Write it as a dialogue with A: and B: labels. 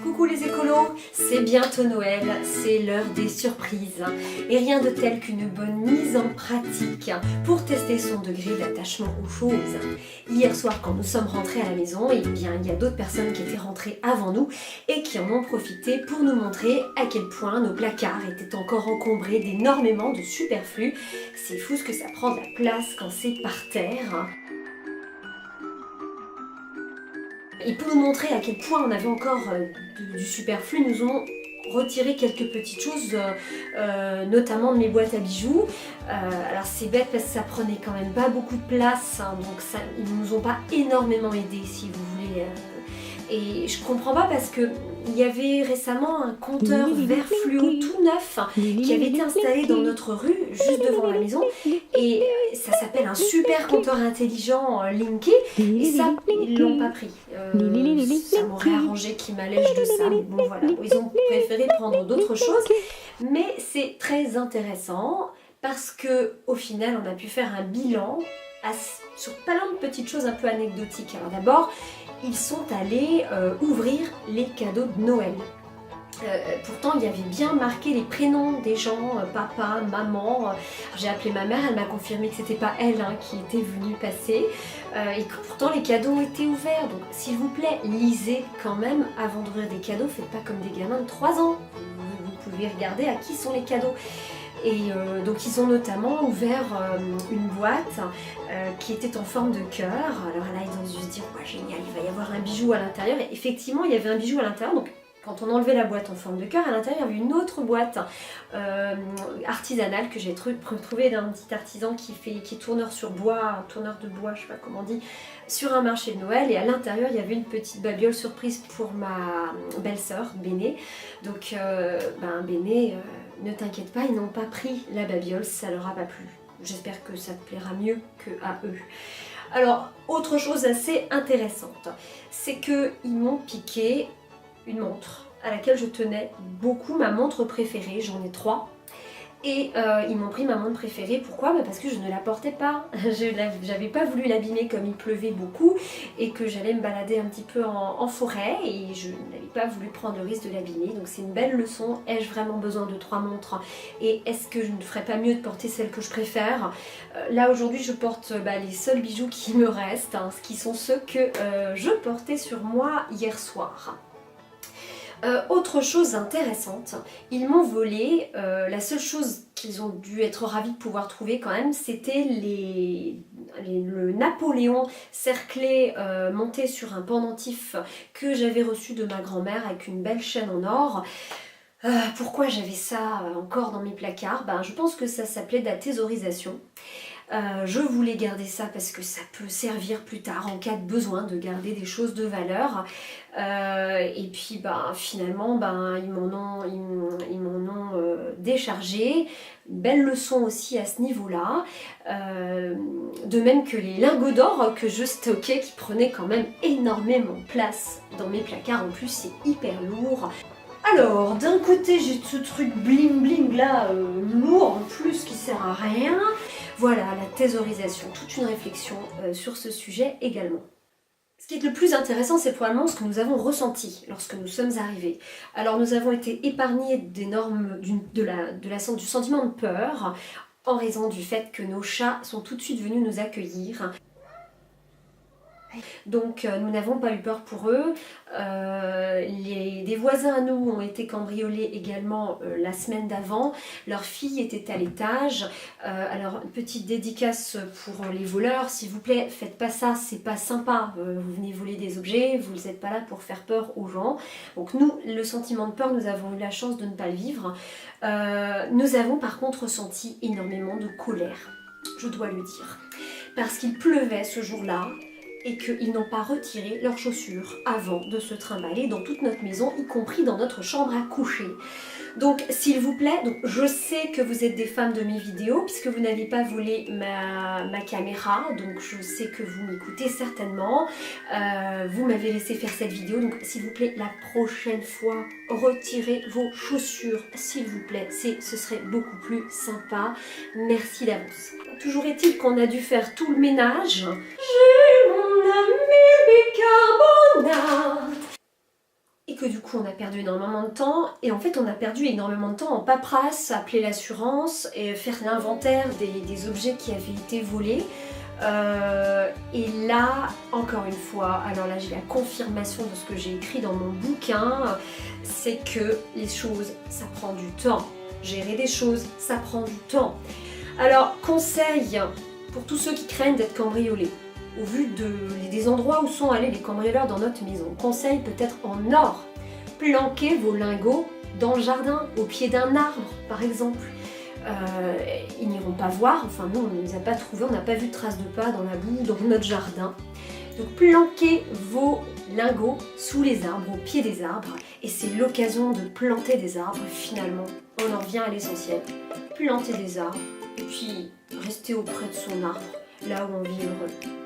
A: Coucou les écolos, c'est bientôt Noël, c'est l'heure des surprises. Et rien de tel qu'une bonne mise en pratique pour tester son degré d'attachement aux choses. Hier soir, quand nous sommes rentrés à la maison, eh bien, il y a d'autres personnes qui étaient rentrées avant nous et qui en ont profité pour nous montrer à quel point nos placards étaient encore encombrés d'énormément de superflu. C'est fou ce que ça prend de la place quand c'est par terre. Et pour nous montrer à quel point on avait encore du superflu, nous ont retiré quelques petites choses, notamment de mes boîtes à bijoux. Alors c'est bête parce que ça prenait quand même pas beaucoup de place, hein, donc ça, ils nous ont pas énormément aidés si vous voulez. Et je comprends pas parce que il y avait récemment un compteur vert fluo tout neuf qui avait été installé dans notre rue, juste devant la maison, et ça s'appelle un super compteur intelligent linké, et ça, ils l'ont pas pris. Ça m'aurait arrangé qu'ils m'allègent de ça, mais bon voilà, ils ont préféré prendre d'autres choses, mais c'est très intéressant parce que au final, on a pu faire un bilan sur plein de petites choses un peu anecdotiques. Alors d'abord, ils sont allés ouvrir les cadeaux de Noël. Pourtant, il y avait bien marqué les prénoms des gens, papa, maman. J'ai appelé ma mère, elle m'a confirmé que c'était pas elle qui était venue passer. Et que pourtant, les cadeaux ont été ouverts. Donc, s'il vous plaît, lisez quand même avant d'ouvrir des cadeaux. Faites pas comme des gamins de 3 ans. Vous pouvez regarder à qui sont les cadeaux. Et donc ils ont notamment ouvert une boîte qui était en forme de cœur. Alors là, ils ont dû se dire, ouais, génial, il va y avoir un bijou à l'intérieur. Et effectivement, il y avait un bijou à l'intérieur. Donc quand on enlevait la boîte en forme de cœur, à l'intérieur, il y avait une autre boîte artisanale que j'ai trouvée d'un petit artisan qui est tourneur sur bois, tourneur de bois, je sais pas comment on dit, sur un marché de Noël. Et à l'intérieur, il y avait une petite babiole surprise pour ma belle-sœur, Béné. Donc, Béné... ne t'inquiète pas, ils n'ont pas pris la babiole, ça leur a pas plu. J'espère que ça te plaira mieux qu'à eux. Alors, autre chose assez intéressante, c'est qu'ils m'ont piqué une montre à laquelle je tenais beaucoup, ma montre préférée, j'en ai 3. Et ils m'ont pris ma montre préférée, pourquoi ? Parce que je ne la portais pas, j'avais pas voulu l'abîmer comme il pleuvait beaucoup et que j'allais me balader un petit peu en forêt et je n'avais pas voulu prendre le risque de l'abîmer. Donc c'est une belle leçon, ai-je vraiment besoin de 3 montres et est-ce que je ne ferais pas mieux de porter celle que je préfère ? Là aujourd'hui je porte les seuls bijoux qui me restent, ce qui sont ceux que je portais sur moi hier soir. Autre chose intéressante, ils m'ont volé, la seule chose qu'ils ont dû être ravis de pouvoir trouver quand même, c'était le Napoléon cerclé monté sur un pendentif que j'avais reçu de ma grand-mère avec une belle chaîne en or. Pourquoi j'avais ça encore dans mes placards ? Je pense que ça s'appelait de la thésaurisation. Je voulais garder ça parce que ça peut servir plus tard en cas de besoin de garder des choses de valeur. Et puis finalement ils m'en ont déchargé. Une belle leçon aussi à ce niveau-là. De même que les lingots d'or que je stockais qui prenaient quand même énormément de place dans mes placards. En plus c'est hyper lourd. Alors, d'un côté, j'ai ce truc bling bling là, lourd en plus qui sert à rien. Voilà, la thésaurisation, toute une réflexion sur ce sujet également. Ce qui est le plus intéressant, c'est probablement ce que nous avons ressenti lorsque nous sommes arrivés. Alors, nous avons été épargnés du sentiment de peur en raison du fait que nos chats sont tout de suite venus nous accueillir. Donc nous n'avons pas eu peur pour eux. Des voisins à nous ont été cambriolés également la semaine d'avant. Leur fille était à l'étage. Alors une petite dédicace pour les voleurs, s'il vous plaît, faites pas ça, c'est pas sympa. Vous venez voler des objets, vous n'êtes pas là pour faire peur aux gens. Donc nous, le sentiment de peur, nous avons eu la chance de ne pas le vivre. Nous avons par contre ressenti énormément de colère, je dois le dire. Parce qu'il pleuvait ce jour-là, et qu'ils n'ont pas retiré leurs chaussures avant de se trimballer dans toute notre maison, y compris dans notre chambre à coucher. Donc s'il vous plaît, je sais que vous êtes des fans de mes vidéos puisque vous n'avez pas volé ma caméra, donc je sais que vous m'écoutez certainement. Vous m'avez laissé faire cette vidéo, donc s'il vous plaît, la prochaine fois, retirez vos chaussures, s'il vous plaît, ce serait beaucoup plus sympa. Merci d'avance. Toujours est-il qu'on a dû faire tout le ménage. J'ai mon ami bicarbonate. et que du coup on a perdu énormément de temps, et en fait on a perdu énormément de temps en paperasse, appeler l'assurance et faire l'inventaire des objets qui avaient été volés. Et là, encore une fois, alors là j'ai la confirmation de ce que j'ai écrit dans mon bouquin, c'est que les choses, ça prend du temps. Gérer des choses, ça prend du temps. Alors, conseil pour tous ceux qui craignent d'être cambriolés. Au vu des endroits où sont allés les cambrioleurs dans notre maison, conseil peut-être en or. Planquez vos lingots dans le jardin, au pied d'un arbre par exemple. Ils n'iront pas voir, enfin nous on ne les a pas trouvés, on n'a pas vu de traces de pas dans la boue, dans notre jardin. Donc planquez vos lingots sous les arbres, au pied des arbres, et c'est l'occasion de planter des arbres finalement. On en revient à l'essentiel. Planter des arbres, et puis rester auprès de son arbre, là où on vit heureux.